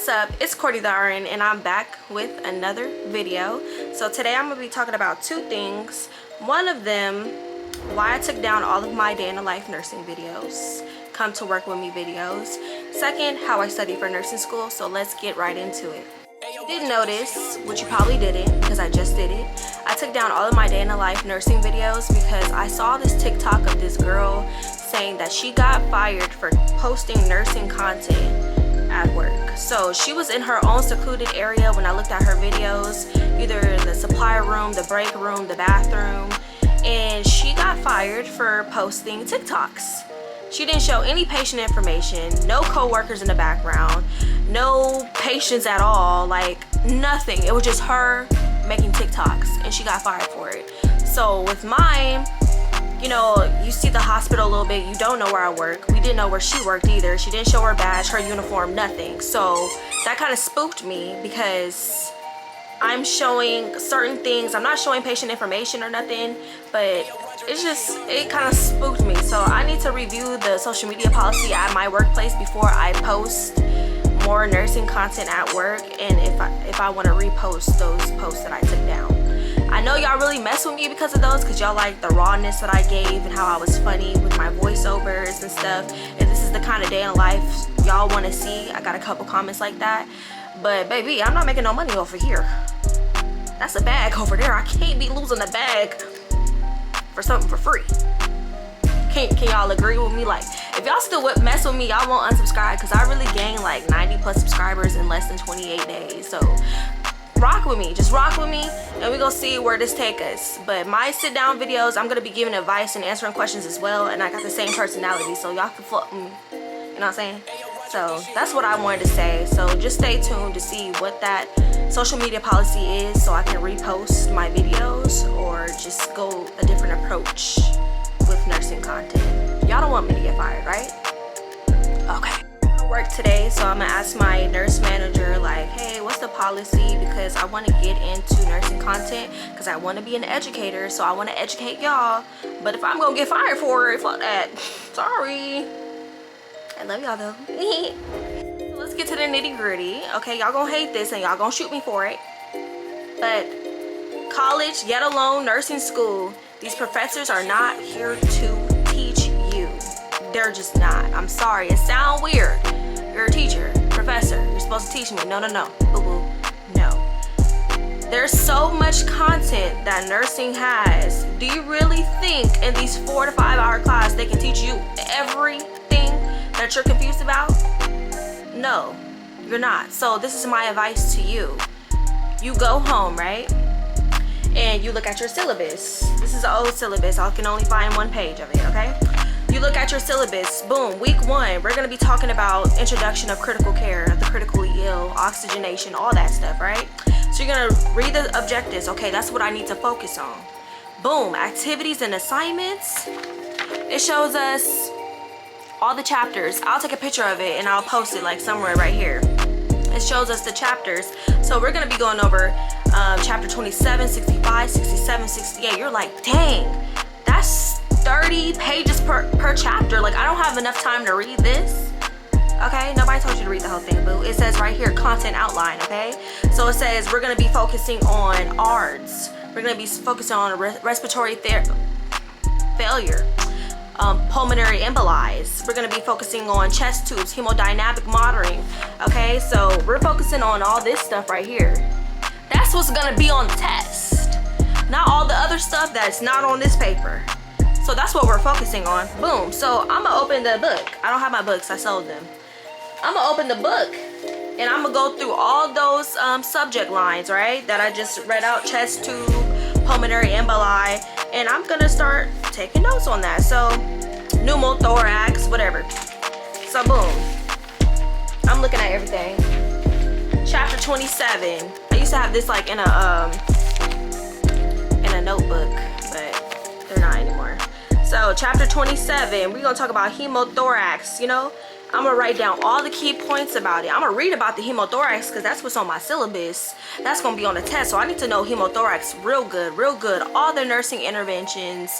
What's up, it's Courtney the RN and I'm back with another video. So today I'm going to be talking about two things. One of them, why I took down all of my day in the life nursing videos, come to work with me videos. Second, how I studied for nursing school. So let's get right into it. You didn't notice, which you probably didn't because I just did it. I took down all of my day in the life nursing videos because I saw this TikTok of this girl saying that she got fired for posting nursing content at work. So she was in her own secluded area when I looked at her videos, either the supply room, the break room, the bathroom, and she got fired for posting TikToks. She didn't show any patient information, no co-workers in the background, no patients at all, like nothing. It was just her making TikToks and she got fired for it. So with mine, you know, you see the hospital a little bit, you don't know where I work. We didn't know where she worked either. She didn't show her badge, her uniform, nothing. So that kind of spooked me because I'm showing certain things. I'm not showing patient information or nothing, but it kind of spooked me. So I need to review the social media policy at my workplace before I post more nursing content at work, and if I want to repost those posts that I took down. I know y'all really mess with me because of those, because y'all like the rawness that I gave and how I was funny with my voiceovers and stuff. And this is the kind of day in life y'all want to see. I got a couple comments like that. But baby, I'm not making no money over here. That's a bag over there. I can't be losing a bag for something for free. Can y'all agree with me? Like, if y'all still mess with me, y'all won't unsubscribe, because I really gained like 90 plus subscribers in less than 28 days. So rock with me, just rock with me, and we're gonna see where this take us. But my sit down videos, I'm gonna be giving advice and answering questions as well, and I got the same personality, so y'all can fuck me, you know what I'm saying? So that's what I wanted to say. So just stay tuned to see what that social media policy is, so I can repost my videos or just go a different approach with nursing content. Y'all don't want me to get fired, right? Okay. Work today, so I'm gonna ask my nurse manager, like, hey, what's the policy, because I want to get into nursing content because I want to be an educator, so I want to educate y'all. But if I'm gonna get fired for it, fuck that. Sorry, I love y'all though. So let's get to the nitty-gritty. Okay, y'all gonna hate this and y'all gonna shoot me for it, but college, yet alone nursing school, these professors are not here to teach you. They're just not. I'm sorry, it sounds weird. You're a teacher, professor, you're supposed to teach me. No, boo-boo, no. There's so much content that nursing has. Do you really think in these 4 to 5 hour class they can teach you everything that you're confused about? No, you're not. So this is my advice to you. You go home, right? And you look at your syllabus. This is an old syllabus. I can only find one page of it, okay? You look at your syllabus, boom, week 1, we're gonna be talking about introduction of critical care, the critically ill, oxygenation, all that stuff, right? So you're gonna read the objectives. Okay, that's what I need to focus on. Boom, activities and assignments. It shows us all the chapters. I'll take a picture of it and I'll post it like somewhere right here. It shows us the chapters. So we're gonna be going over chapter 27, 65, 67, 68. You're like, dang, that's 30 pages per chapter. Like, I don't have enough time to read this. Okay, nobody told you to read the whole thing, boo. It says right here, content outline, okay? So it says we're gonna be focusing on ARDS. We're gonna be focusing on respiratory failure, pulmonary embolies. We're gonna be focusing on chest tubes, hemodynamic monitoring, okay? So we're focusing on all this stuff right here. That's what's gonna be on the test, not all the other stuff that's not on this paper. So that's what we're focusing on. Boom. So I'm gonna open the book. I don't have my books, I sold them. I'm gonna open the book and I'm gonna go through all those subject lines, right, that I just read out: chest tube, pulmonary emboli, and I'm gonna start taking notes on that. So pneumothorax, whatever. So boom, I'm looking at everything. Chapter 27. I used to have this like in a notebook, but they're not anymore. So chapter 27, we're gonna talk about hemothorax. You know, I'm gonna write down all the key points about it. I'm gonna read about the hemothorax because that's what's on my syllabus. That's gonna be on the test. So I need to know hemothorax real good, real good. All the nursing interventions,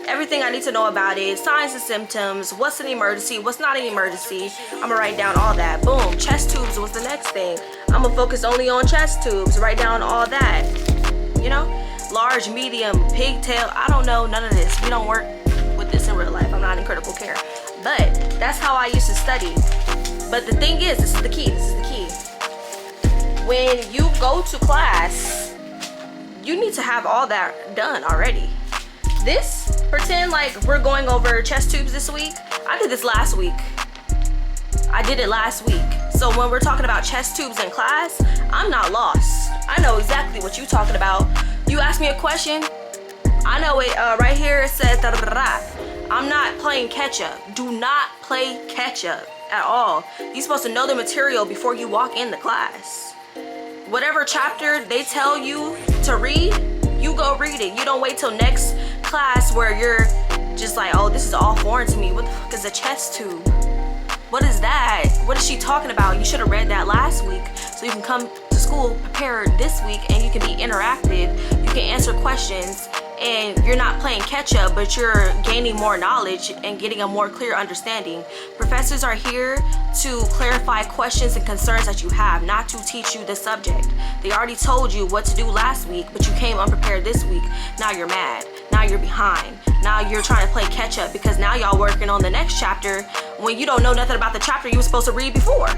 everything I need to know about it, signs and symptoms, what's an emergency, what's not an emergency. I'm gonna write down all that. Boom. Chest tubes was the next thing. I'm gonna focus only on chest tubes, write down all that. You know, large, medium, pigtail, I don't know none of this. We don't work with this in real life. I'm not in critical care. But that's how I used to study. But the thing is, this is the key. When you go to class, you need to have all that done already. This, pretend like we're going over chest tubes this week. I did this last week. I did it last week. So when we're talking about chest tubes in class, I'm not lost. I know exactly what you're talking about. You ask me a question, I know it. Right here it says da da da da. I'm not playing catch up. Do not play catch up at all. You're supposed to know the material before you walk in the class. Whatever chapter they tell you to read, you go read it. You don't wait till next class where you're just like, oh, this is all foreign to me. What the fuck is a chest tube? What is that? What is she talking about? You should have read that last week so you can come to school prepared this week and you can be interactive. You can answer questions. And you're not playing catch up, but you're gaining more knowledge and getting a more clear understanding. Professors are here to clarify questions and concerns that you have, not to teach you the subject. They already told you what to do last week, but you came unprepared this week. Now you're mad. Now you're behind. Now you're trying to play catch up because now y'all working on the next chapter when you don't know nothing about the chapter you were supposed to read before.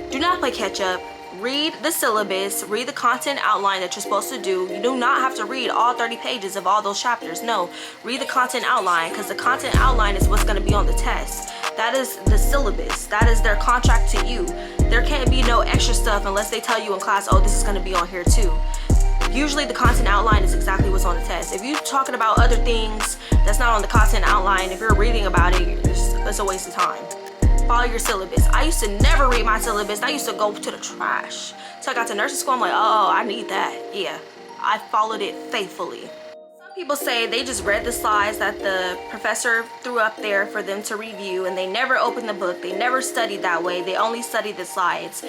Do not play catch up. Read the syllabus, read the content outline that you're supposed to do. You do not have to read all 30 pages of all those chapters. No, read the content outline because the content outline is what's going to be on the test. That is the syllabus. That is their contract to you. There can't be no extra stuff unless they tell you in class, oh, this is going to be on here too. Usually the content outline is exactly what's on the test. If you're talking about other things that's not on the content outline, if you're reading about it, it's a waste of time. Follow your syllabus. I used to never read my syllabus. I used to go to the trash. So I got to nursing school, I'm like, oh, I need that. Yeah, I followed it faithfully. Some people say they just read the slides that the professor threw up there for them to review and they never opened the book. They never studied that way. They only studied the slides.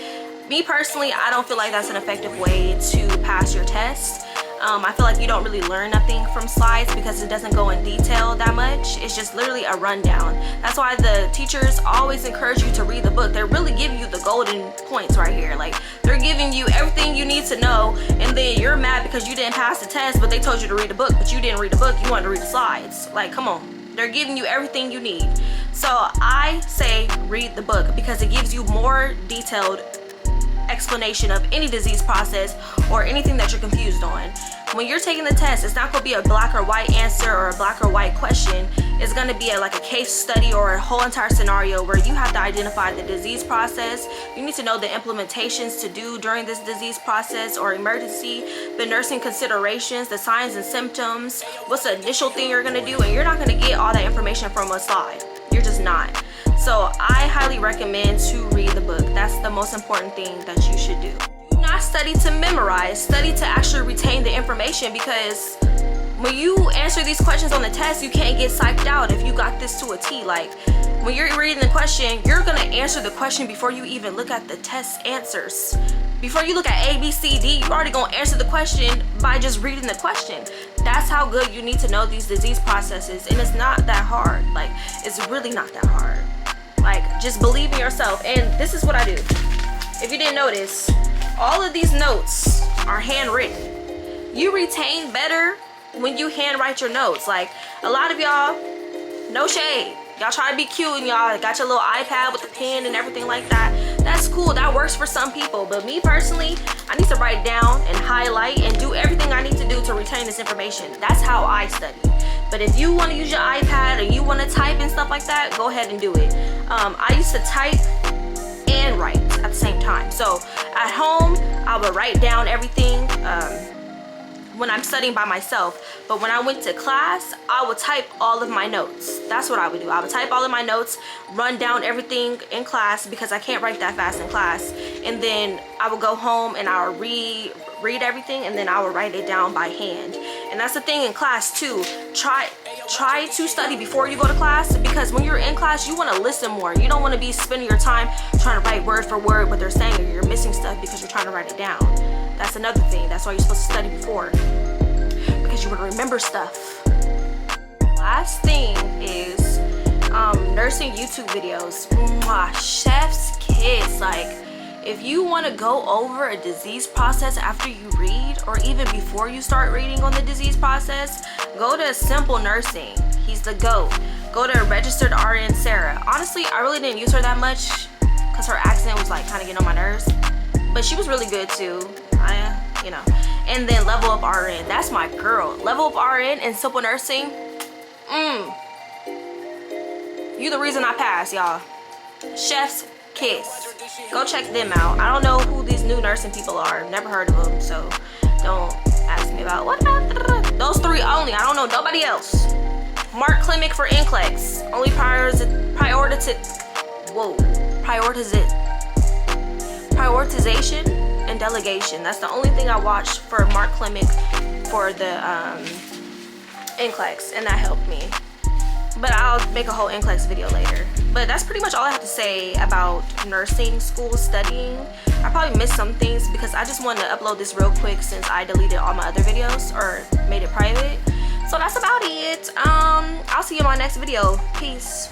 Me personally, I don't feel like that's an effective way to pass your test. I feel like you don't really learn nothing from slides because it doesn't go in detail that much. It's just literally a rundown. That's why the teachers always encourage you to read the book. They're really giving you the golden points right here. Like, they're giving you everything you need to know, and then you're mad because you didn't pass the test, but they told you to read the book, but you didn't read the book. You wanted to read the slides. Like, come on. They're giving you everything you need. So I say read the book because it gives you more detailed explanation of any disease process or anything that you're confused on. When you're taking the test, it's not going to be a black or white answer or a black or white question. It's going to be like a case study or a whole entire scenario where you have to identify the disease process. You need to know the implementations to do during this disease process or emergency, the nursing considerations, the signs and symptoms, what's the initial thing you're going to do, and you're not going to get all that information from a slide. You're just not. So I highly recommend to read the book. That's the most important thing that you should do. Do not study to memorize, study to actually retain the information, because when you answer these questions on the test, you can't get psyched out if you got this to a T. Like, when you're reading the question, you're gonna answer the question before you even look at the test answers. Before you look at A, B, C, D, you're already gonna answer the question by just reading the question. That's how good you need to know these disease processes, and it's not that hard. Like, it's really not that hard. Like, just believe in yourself. And this is what I do. If you didn't notice, all of these notes are handwritten. You retain better when you handwrite your notes. Like, a lot of y'all, no shade, y'all try to be cute and y'all got your little iPad with the pen and everything like that. That's cool, that works for some people, but me personally, I need to write down and highlight and do everything I need to do to retain this information. That's how I study. But if you want to use your iPad or you want to type and stuff like that, go ahead and do it. I used to type and write at the same time. So at home, I would write down everything when I'm studying by myself. But when I went to class, I would type all of my notes. That's what I would do. I would type all of my notes, run down everything in class because I can't write that fast in class. And then I would go home and I would read everything, and then I would write it down by hand. And that's the thing in class too. Try try to study before you go to class, because when you're in class you want to listen more. You don't want to be spending your time trying to write word for word what they're saying, or you're missing stuff because you're trying to write it down. That's another thing. That's why you're supposed to study before, because you want to remember stuff. Last thing is nursing YouTube videos. Chef's kiss. Like, if you want to go over a disease process after you read, or even before you start reading on the disease process, go to Simple Nursing. He's the GOAT. Go to Registered RN Sarah. Honestly, I really didn't use her that much because her accent was like kind of getting on my nerves, but she was really good too. You know. And then Level Up RN. That's my girl. Level Up RN and Simple Nursing. You the reason I passed, y'all. Chef's kiss. Go check them out. I don't know who these new nursing people are. Never heard of them, so don't ask me about what about those three only. I don't know nobody else. Mark Klimek for NCLEX. Only prioritization and delegation. That's the only thing I watched for Mark Klimek for the NCLEX, and that helped me. But I'll make a whole NCLEX video later. But that's pretty much all I have to say about nursing school studying. I probably missed some things because I just wanted to upload this real quick since I deleted all my other videos or made it private. So that's about it. I'll see you in my next video. Peace.